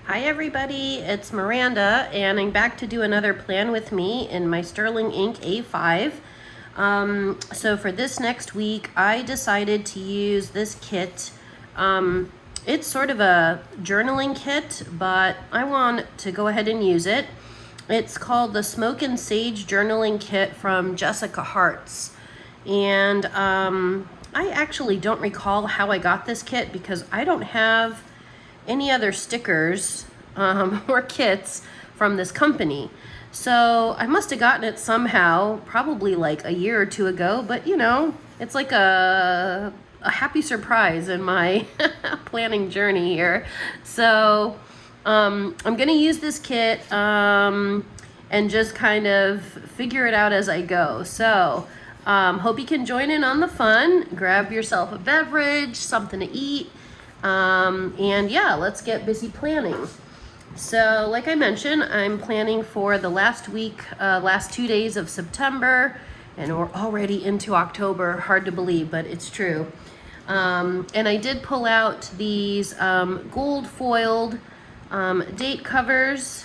Hi everybody, it's Miranda and I'm back to do another plan with me in my Sterling Ink A5. So for this next week, I decided to use this kit. It's sort of a journaling kit, but I want to go ahead and use it. It's called the Smoke and Sage Journaling Kit from Jessica Hart's. And I actually don't recall how I got this kit because I don't have any other stickers or kits from this company. So I must have gotten it somehow, probably like a year or two ago, but you know, it's like a happy surprise in my planning journey here. So I'm gonna use this kit and just kind of figure it out as I go. So hope you can join in on the fun. Grab yourself a beverage, something to eat, and yeah, let's get busy planning. So like I mentioned, I'm planning for the last 2 days of September, and we're already into October. Hard to believe, but it's true. And I did pull out these gold foiled date covers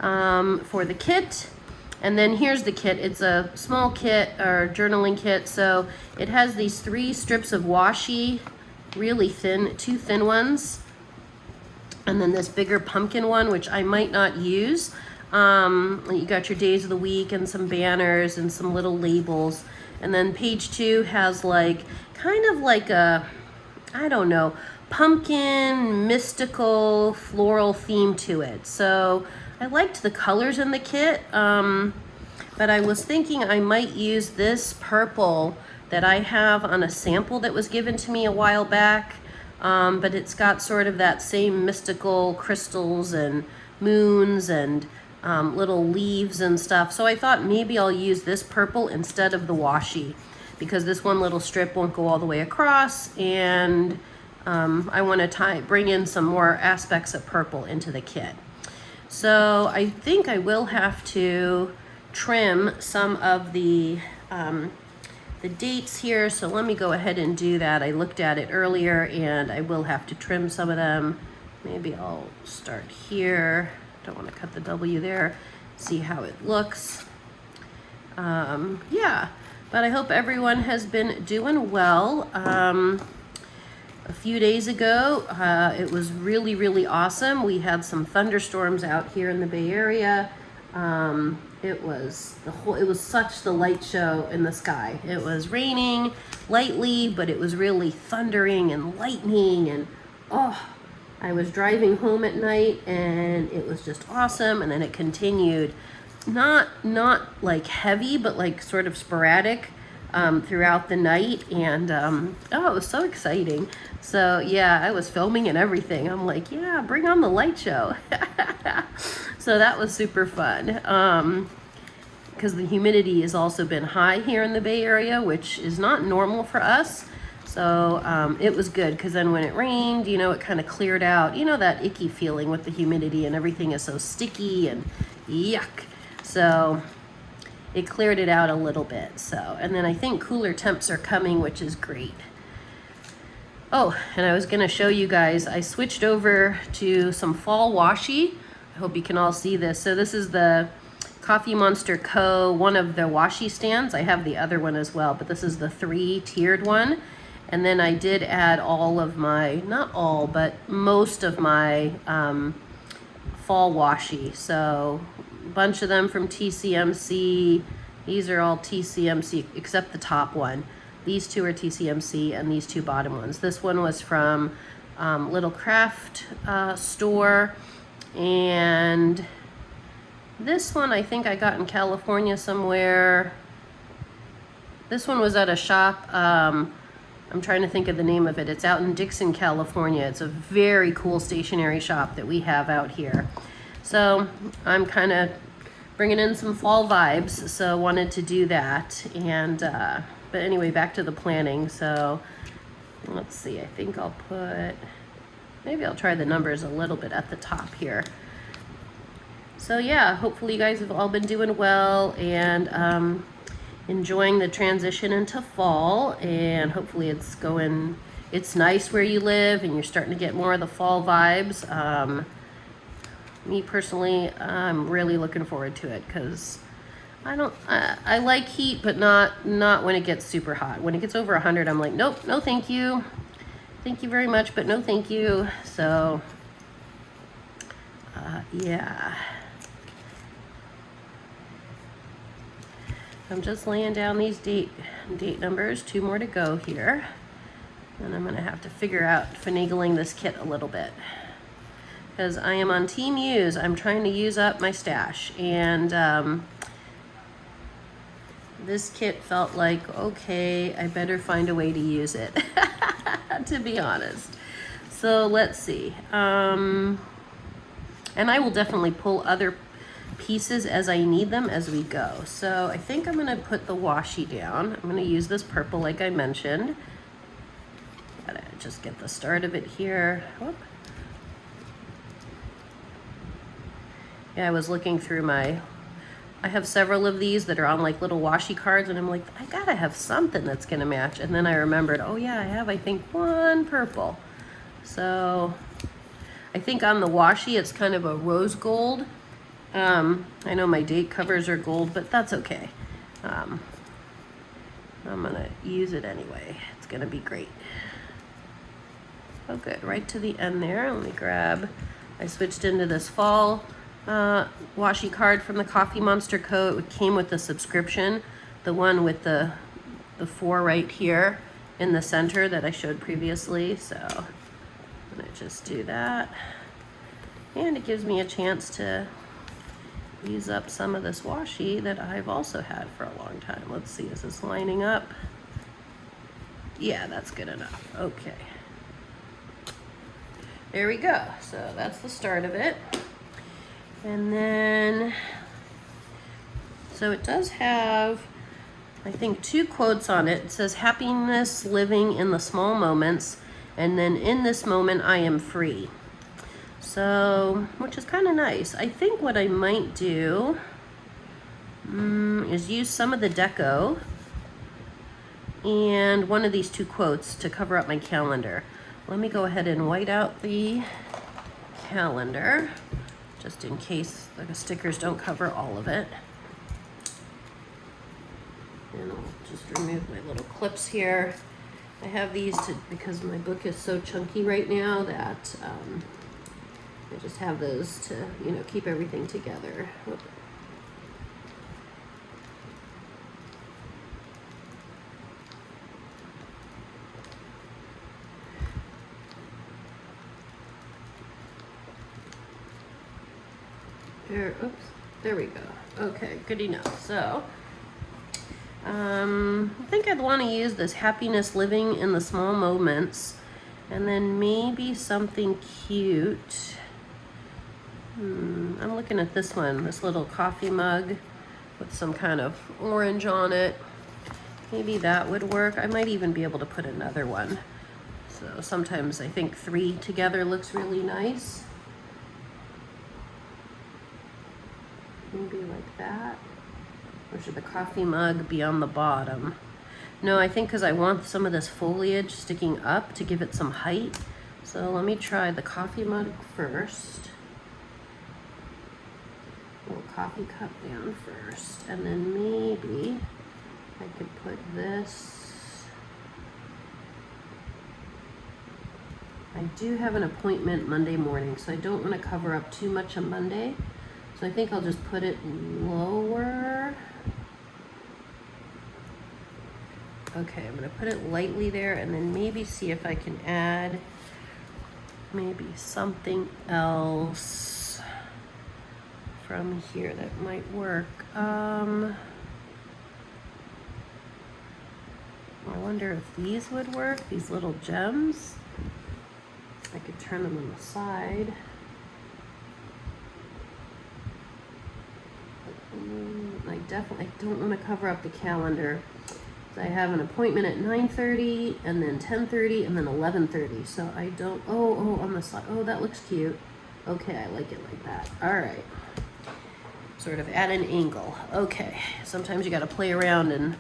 for the kit. And then here's the kit. It's a small kit or journaling kit. So it has these 3 strips of washi, really thin, 2 thin ones, and then this bigger pumpkin one, which I might not use. You got your days of the week and some banners and some little labels. And then page 2 has like, kind of like a, I don't know, pumpkin, mystical, floral theme to it. So I liked the colors in the kit, but I was thinking I might use this purple that I have on a sample that was given to me a while back, but it's got sort of that same mystical crystals and moons and little leaves and stuff. So I thought maybe I'll use this purple instead of the washi, because this one little strip won't go all the way across, and I want to bring in some more aspects of purple into the kit. So I think I will have to trim some of the dates here, so let me go ahead and do that. I looked at it earlier and I will have to trim some of them. Maybe I'll start here. Don't want to cut the W there. See how it looks. Yeah, but I hope everyone has been doing well. A few days ago, it was really awesome. We had some thunderstorms out here in the Bay Area. It was such the light show in the sky. It was raining lightly, but it was really thundering and lightning, and I was driving home at night and it was just awesome. And then it continued, not like heavy, but like sort of sporadic throughout the night, and it was so exciting. So yeah, I was filming and everything. I'm like, yeah, bring on the light show. So that was super fun, because the humidity has also been high here in the Bay Area, which is not normal for us. So it was good, because then when it rained, you know, it kind of cleared out, you know, that icky feeling with the humidity and everything is so sticky and yuck. So it cleared it out a little bit. So, and then I think cooler temps are coming, which is great. Oh, and I was gonna show you guys, I switched over to some fall washi. I hope you can all see this. So this is the Coffee Monster Co., one of the washi stands. I have the other one as well, but this is the 3-tiered one. And then I did add all of my, not all, but most of my fall washi. So a bunch of them from TCMC. These are all TCMC except the top one. These 2 are TCMC, and these 2 bottom ones. This one was from Little Craft Store, and this one I think I got in California somewhere. This one was at a shop. I'm trying to think of the name of it. It's out in Dixon, California. It's a very cool stationery shop that we have out here. So I'm kind of bringing in some fall vibes, so wanted to do that. And but anyway, back to the planning. So let's see, I think I'll maybe I'll try the numbers a little bit at the top here. So yeah, hopefully you guys have all been doing well and enjoying the transition into fall, and hopefully it's nice where you live and you're starting to get more of the fall vibes. Me personally, I'm really looking forward to it because I like heat, but not when it gets super hot. When it gets over 100, I'm like, nope, no thank you. Thank you very much, but no thank you. So, yeah. I'm just laying down these date numbers, 2 more to go here. And I'm gonna have to figure out finagling this kit a little bit. Because I am on team use. I'm trying to use up my stash. And this kit felt like, okay, I better find a way to use it, to be honest. So let's see. And I will definitely pull other pieces as I need them as we go. So I think I'm gonna put the washi down. I'm gonna use this purple like I mentioned. Gotta just get the start of it here. Whoop. Yeah, I was looking through I have several of these that are on like little washi cards, and I'm like, I gotta have something that's gonna match. And then I remembered, oh yeah, I have, I think, 1 purple. So I think on the washi, it's kind of a rose gold. I know my date covers are gold, but that's okay. I'm gonna use it anyway. It's gonna be great. Oh good, right to the end there. Let me grab, I switched into this fall washi card from the Coffee Monster Co. It came with the subscription, the one with the 4 right here in the center that I showed previously. So I'm gonna just do that. And it gives me a chance to use up some of this washi that I've also had for a long time. Let's see, is this lining up? Yeah, that's good enough. Okay. There we go. So that's the start of it. And then, so it does have, I think, 2 quotes on it. It says, happiness living in the small moments, and then in this moment I am free. So, which is kind of nice. I think what I might do is use some of the deco and one of these 2 quotes to cover up my calendar. Let me go ahead and white out the calendar, just in case the stickers don't cover all of it. And I'll just remove my little clips here. I have these because my book is so chunky right now that I just have those to, you know, keep everything together. Whoop. There we go. Okay, good enough. So, I think I'd want to use this happiness living in the small moments, and then maybe something cute. I'm looking at this one, this little coffee mug with some kind of orange on it. Maybe that would work. I might even be able to put another one. So sometimes I think 3 together looks really nice. Maybe like that. Or should the coffee mug be on the bottom? No, I think because I want some of this foliage sticking up to give it some height. So let me try the coffee mug first. Little coffee cup down first. And then maybe I could put this. I do have an appointment Monday morning, so I don't want to cover up too much on Monday. So I think I'll just put it lower. Okay, I'm gonna put it lightly there and then maybe see if I can add maybe something else from here that might work. I wonder if these would work, these little gems. I could turn them on the side. I don't want to cover up the calendar. I have an appointment at 9:30 and then 10:30 and then 11:30. So I don't, oh, on the side. Oh, that looks cute. Okay, I like it like that. All right. Sort of at an angle. Okay. Sometimes you got to play around and,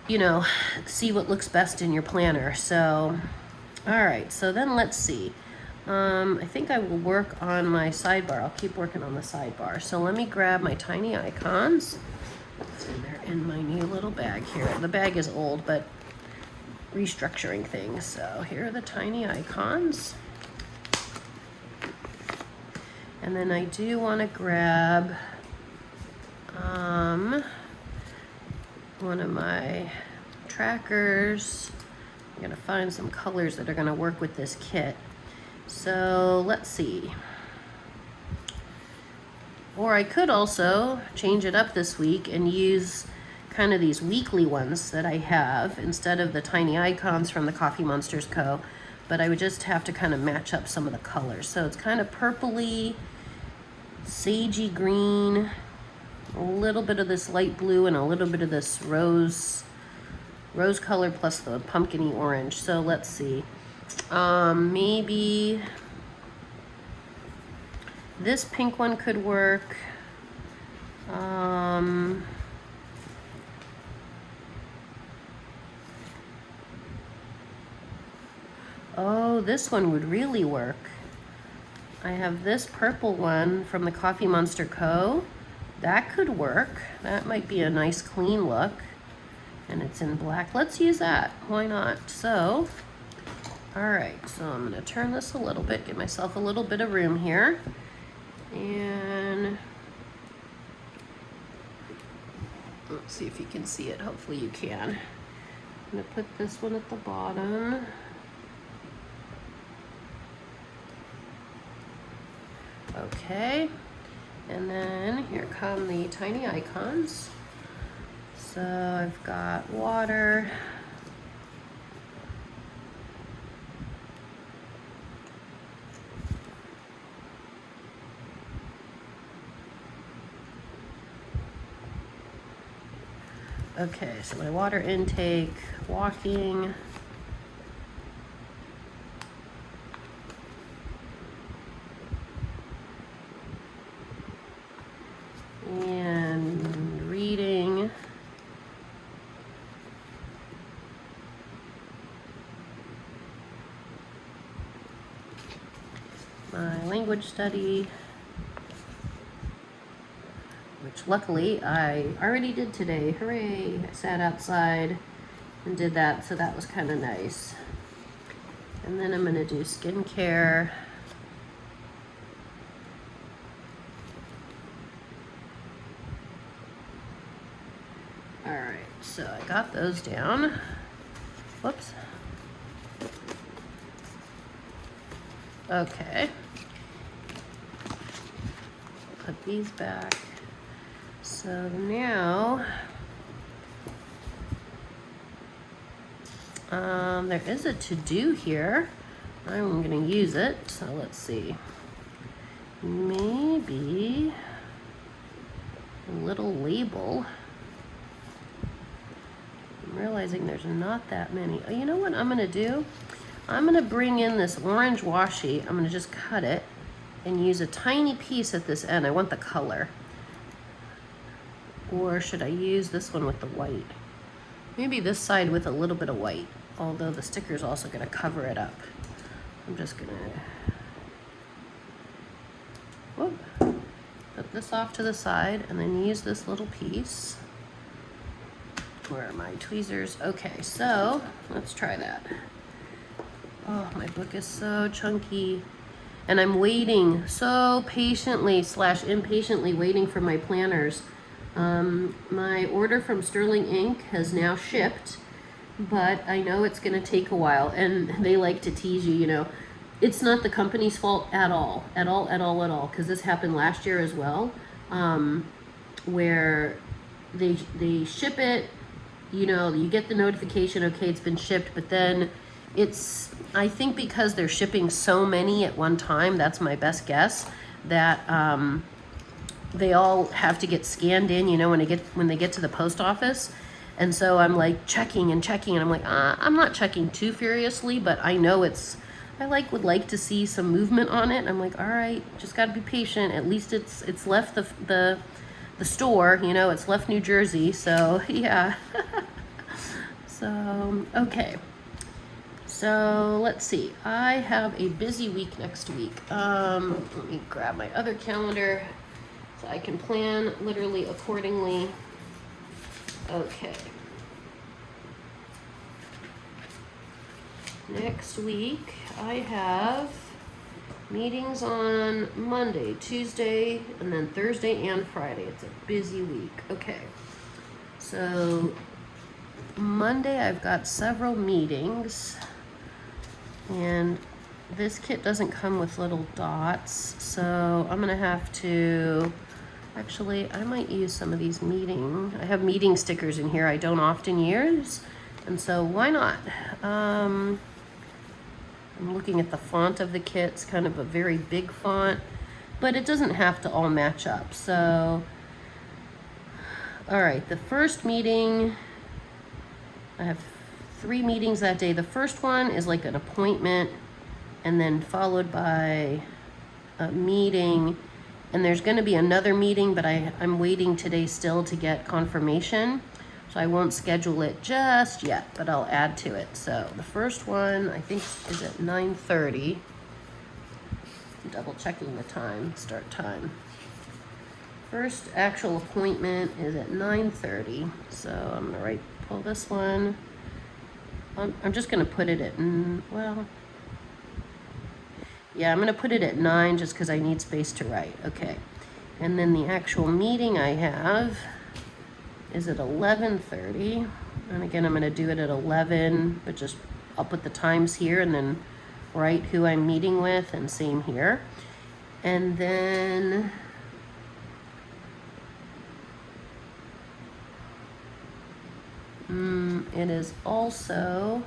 you know, see what looks best in your planner. So, all right. So then let's see. I think I will work on my sidebar. I'll keep working on the sidebar. So let me grab my tiny icons. And they're in my new little bag here. The bag is old, but restructuring things. So here are the tiny icons. And then I do want to grab one of my trackers. I'm going to find some colors that are going to work with this kit. So let's see. Or I could also change it up this week and use kind of these weekly ones that I have instead of the tiny icons from the Coffee Monsters Co. But I would just have to kind of match up some of the colors. So it's kind of purpley, sagey green, a little bit of this light blue, and a little bit of this rose color plus the pumpkin-y orange. So let's see. Maybe this pink one could work. Oh, this one would really work. I have this purple one from the Coffee Monster Co. That could work. That might be a nice clean look. And it's in black. Let's use that. Why not? So, all right. So I'm going to turn this a little bit, give myself a little bit of room here. And let's see if you can see it. Hopefully you can. I'm going to put this one at the bottom. Okay. And then here come the tiny icons. So I've got water. Okay, so my water intake, walking. And reading. My language study, which luckily I already did today. Hooray! I sat outside and did that, so that was kind of nice. And then I'm going to do skincare. All right, so I got those down. Whoops. Okay. Put these back. So now, there is a to-do here. I'm gonna use it, so let's see. Maybe a little label. I'm realizing there's not that many. Oh, you know what I'm gonna do? I'm gonna bring in this orange washi. I'm gonna just cut it and use a tiny piece at this end. I want the color. Or should I use this one with the white? Maybe this side with a little bit of white, although the sticker's also gonna cover it up. I'm just gonna put this off to the side and then use this little piece. Where are my tweezers? Okay, so let's try that. Oh, my book is so chunky. And I'm waiting so patiently / impatiently waiting for my planners. My order from Sterling Ink has now shipped, but I know it's going to take a while, and they like to tease you, you know. It's not the company's fault at all, because this happened last year as well, where they ship it, you know, you get the notification, okay, it's been shipped, but then it's, I think because they're shipping so many at one time, that's my best guess, that they all have to get scanned in, you know, when they get to the post office. And so I'm like checking, and I'm like, I'm not checking too furiously, but I know I would like to see some movement on it. I'm like, all right, just got to be patient. At least it's left the store, you know, it's left New Jersey. So yeah. So, okay. So let's see, I have a busy week next week. Let me grab my other calendar so I can plan literally accordingly. Okay. Next week, I have meetings on Monday, Tuesday, and then Thursday and Friday. It's a busy week. Okay. So Monday, I've got several meetings. And this kit doesn't come with little dots, so I'm gonna have to, actually, I might use some of these I have meeting stickers in here I don't often use, and so why not? I'm looking at the font of the kit. It's kind of a very big font, but it doesn't have to all match up. So, all right, the first meeting, I have 3 meetings that day. The first one is like an appointment, and then followed by a meeting, and there's going to be another meeting, but I'm waiting today still to get confirmation, so I won't schedule it just yet, but I'll add to it. So the first one, I think, is at 9:30. Double checking the time, start time. First actual appointment is at 9:30, so I'm gonna pull this one. I'm just gonna put it at, well, yeah, I'm gonna put it at 9 just because I need space to write. Okay, and then the actual meeting I have is at 11:30, and again, I'm gonna do it at 11, but just I'll put the times here and then write who I'm meeting with, and same here. And then it is also,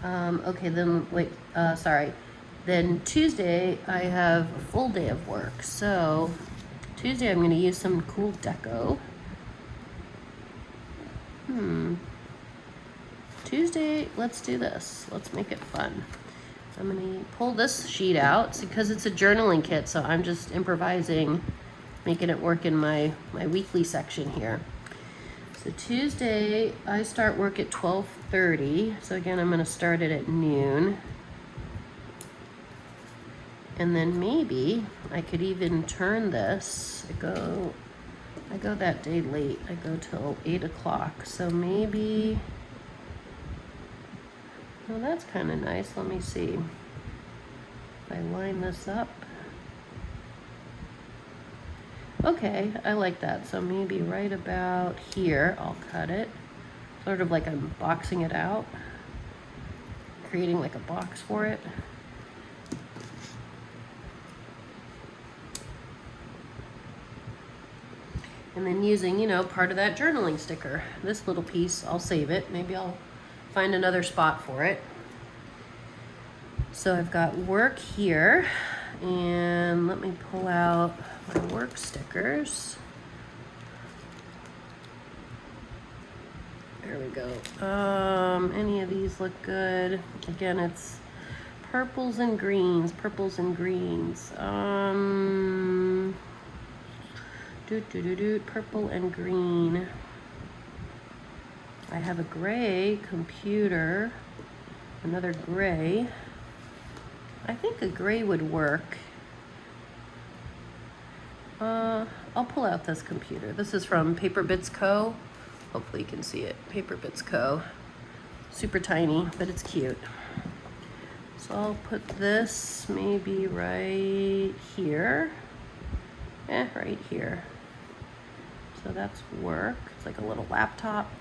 okay, then wait, sorry. Then Tuesday, I have a full day of work. So Tuesday, I'm going to use some cool deco. Tuesday, let's do this. Let's make it fun. I'm going to pull this sheet out because it's a journaling kit, so I'm just improvising, making it work in my weekly section here. So Tuesday, I start work at 12:30. So again, I'm gonna start it at noon. And then maybe I could even turn this. I go that day late. I go till 8 o'clock. So maybe, well, that's kind of nice. Let me see. If I line this up. Okay, I like that. So maybe right about here, I'll cut it. Sort of like I'm boxing it out, creating like a box for it. And then using, part of that journaling sticker. This little piece, I'll save it. Maybe I'll find another spot for it. So I've got work here, and let me pull out my work stickers. There we go. Any of these look good? Again, it's purples and greens. Purple and green. I have a gray computer, another gray. I think a gray would work. I'll pull out this computer. This is from Paper Bits Co. Hopefully you can see it. Paper Bits Co. Super tiny, but it's cute. So I'll put this maybe right here. Right here. So that's work. It's like a little laptop.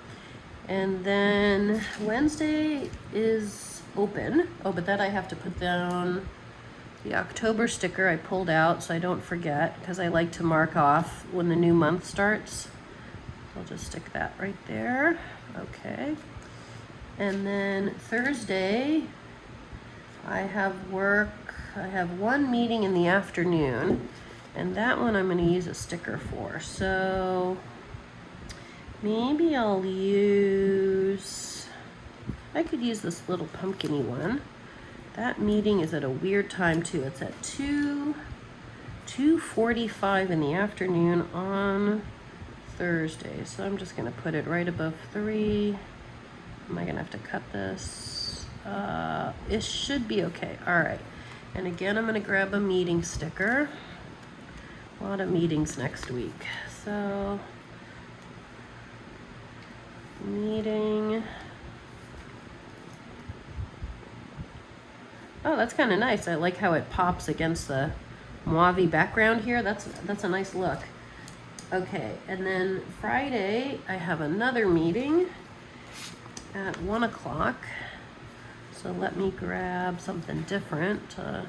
And then Wednesday is open. Oh, but that I have to put down the October sticker I pulled out so I don't forget, because I like to mark off when the new month starts. I'll just stick that right there. Okay. And then Thursday, I have work. I have one meeting in the afternoon, and that one I'm going to use a sticker for. So maybe I'll use, I could use this little pumpkin-y one. That meeting is at a weird time too. It's at 2:45 in the afternoon on Thursday. So I'm just going to put it right above 3. Am I gonna have to cut this? It should be okay. All right. And again, I'm gonna grab a meeting sticker. A lot of meetings next week. So, meeting. Oh, that's kind of nice. I like how it pops against the mauve background here. That's a nice look. Okay, and then Friday, I have another meeting at 1 o'clock. So let me grab something different to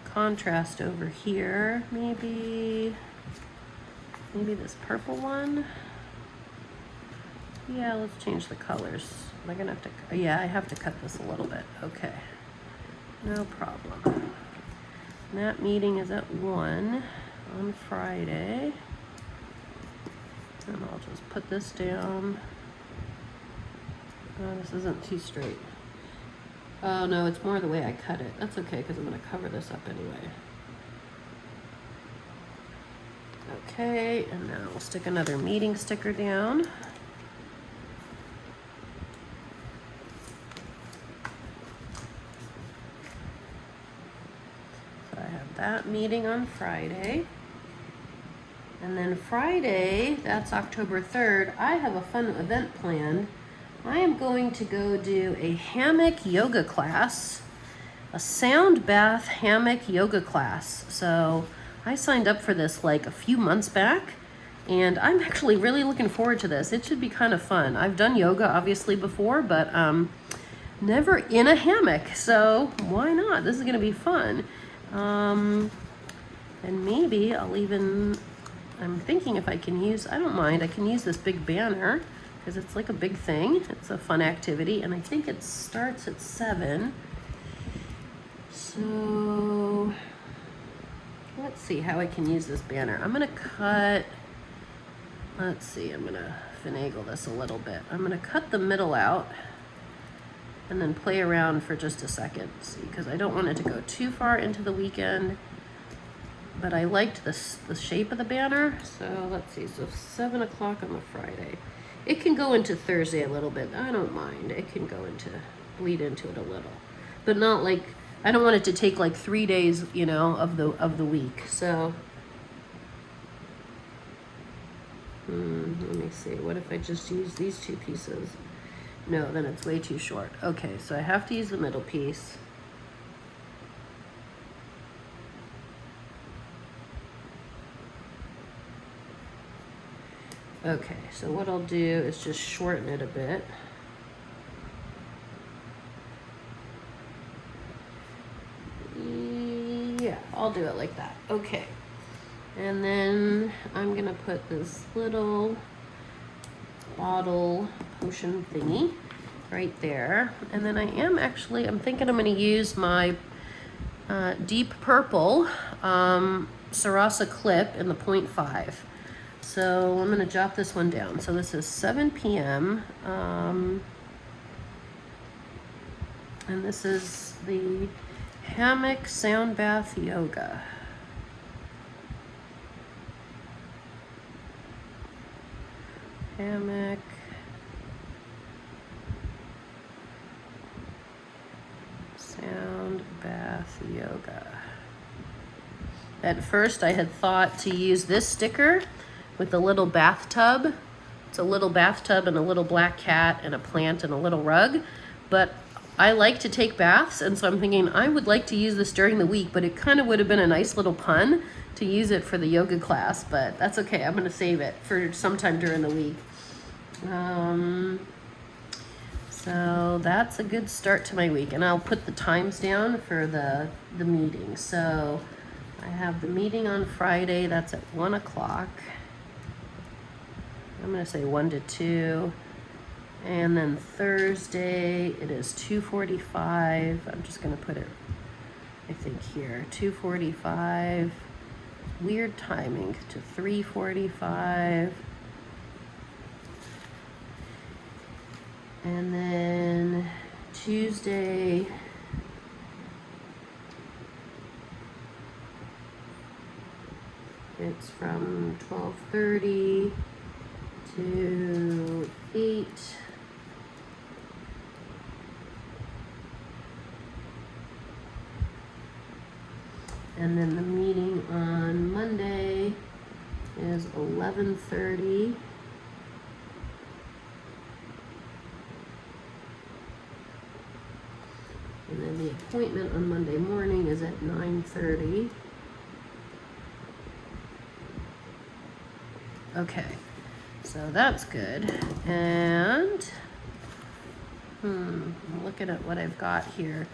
contrast over here. Maybe this purple one. Yeah, let's change the colors. Am I gonna have to, yeah, I have to cut this a little bit. Okay, no problem. And that meeting is at 1 on Friday. And I'll just put this down. Oh, this isn't too straight. Oh no, it's more the way I cut it. That's okay, because I'm going to cover this up anyway. Okay, and now we'll stick another meeting sticker down. So I have that meeting on Friday. And then Friday, that's October 3rd, I have a fun event planned. I am going to go do a hammock yoga class, a sound bath hammock yoga class. So I signed up for this like a few months back, and I'm actually really looking forward to this. It should be kind of fun. I've done yoga obviously before, but never in a hammock. So why not? This is gonna be fun. And maybe I'll even, I'm thinking if I can use, I don't mind, I can use this big banner because it's like a big thing. It's a fun activity, and I think it starts at 7. So let's see how I can use this banner. I'm gonna cut, let's see, I'm gonna finagle this a little bit. I'm gonna cut the middle out and then play around for just a second, see, because I don't want it to go too far into the weekend. But I liked the shape of the banner. So let's see, so 7 o'clock on the Friday. It can go into Thursday a little bit. I don't mind. It can go into, bleed into it a little. But not like, I don't want it to take like 3 days, you know, of the week. So, let me see. What if I just use these 2 pieces? No, then it's way too short. Okay, so I have to use the middle piece. Okay, so what I'll do is just shorten it a bit. Yeah, I'll do it like that. Okay. And then I'm gonna put this little bottle potion thingy right there. And then I'm thinking I'm gonna use my deep purple Sarasa clip in the 0.5. So I'm gonna jot this one down. So this is 7 p.m. And this is the hammock sound bath yoga. Hammock sound bath yoga. At first I had thought to use this sticker with a little bathtub. It's a little bathtub and a little black cat and a plant and a little rug. But I like to take baths, and so I'm thinking I would like to use this during the week, but it kind of would have been a nice little pun to use it for the yoga class, but that's okay. I'm going to save it for sometime during the week. So that's a good start to my week, and I'll put the times down for the meeting. So I have the meeting on Friday. That's at 1 o'clock. I'm going to say 1 to 2. And then Thursday, it is 2:45. I'm just going to put it, I think, here. 2:45. Weird timing to 3:45. And then Tuesday, it's from 12:30 to 8. And then the meeting on Monday is 11:30. And then the appointment on Monday morning is at 9:30. Okay, so that's good. And I'm looking at what I've got here.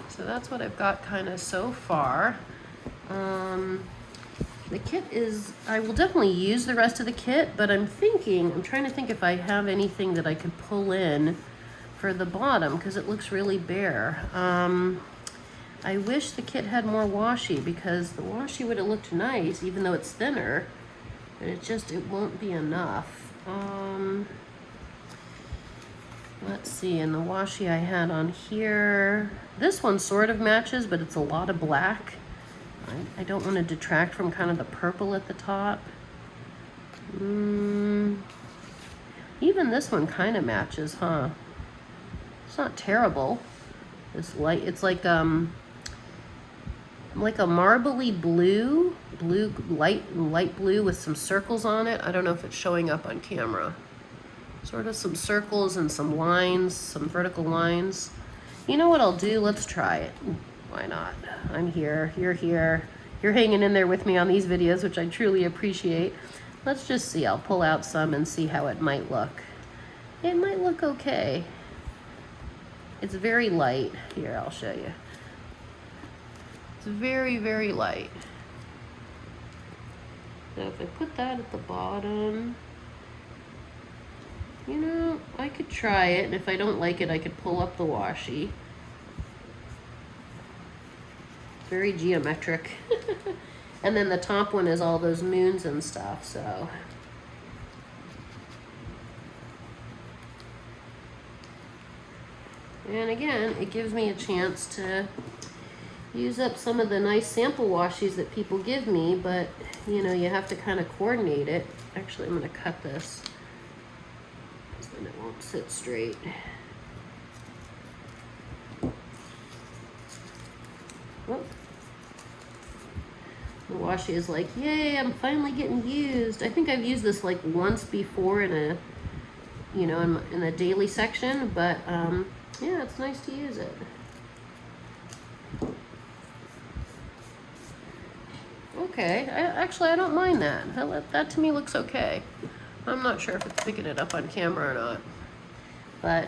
So that's what I've got kind of so far. The kit is, I will definitely use the rest of the kit, but I'm trying to think if I have anything that I could pull in for the bottom, because it looks really bare. I wish the kit had more washi, because the washi would have looked nice, even though it's thinner, but it won't be enough. Let's see, and the washi I had on here, this one sort of matches, but it's a lot of black. I don't want to detract from kind of the purple at the top. Even this one kind of matches, huh? It's not terrible. This light, it's like a marbly blue, light blue with some circles on it. I don't know if it's showing up on camera. Sort of some circles and some lines, some vertical lines. You know what I'll do? Let's try it. Why not? I'm here, you're here. You're hanging in there with me on these videos, which I truly appreciate. Let's just see. I'll pull out some and see how it might look. It might look okay. It's very light. Here, I'll show you. It's very, very light. Now if I put that at the bottom, you know, I could try it, and if I don't like it, I could pull up the washi. Very geometric. And then the top one is all those moons and stuff, so. And again, it gives me a chance to use up some of the nice sample washies that people give me, but you know, you have to kind of coordinate it. Actually, I'm going to cut this, because then it won't sit straight. Oh. The washi is like, yay, I'm finally getting used. I think I've used this like once before in a, you know, in the daily section, but yeah, it's nice to use it. Okay, I don't mind that. That to me looks okay. I'm not sure if it's picking it up on camera or not. But,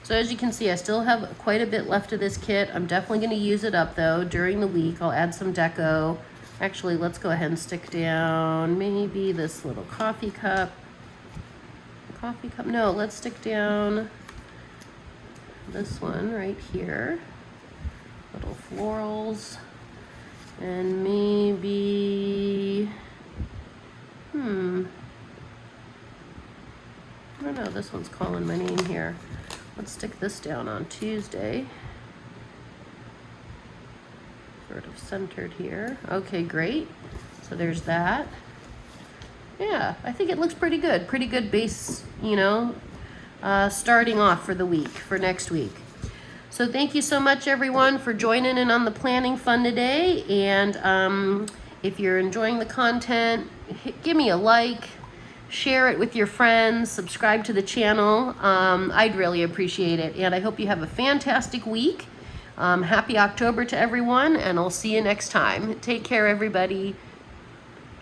so as you can see, I still have quite a bit left of this kit. I'm definitely going to use it up though during the week. I'll add some deco. Actually, let's go ahead and stick down maybe this little coffee cup. No, let's stick down this one right here. Little florals. And maybe, I don't know, this one's calling my name here. Let's stick this down on Tuesday. Sort of centered here. Okay, great. So there's that. Yeah, I think it looks pretty good. Pretty good base, you know, starting off for the week, for next week. So thank you so much, everyone, for joining in on the planning fun today. And if you're enjoying the content, give me a like, share it with your friends, subscribe to the channel. I'd really appreciate it. And I hope you have a fantastic week. Happy October to everyone, and I'll see you next time. Take care, everybody.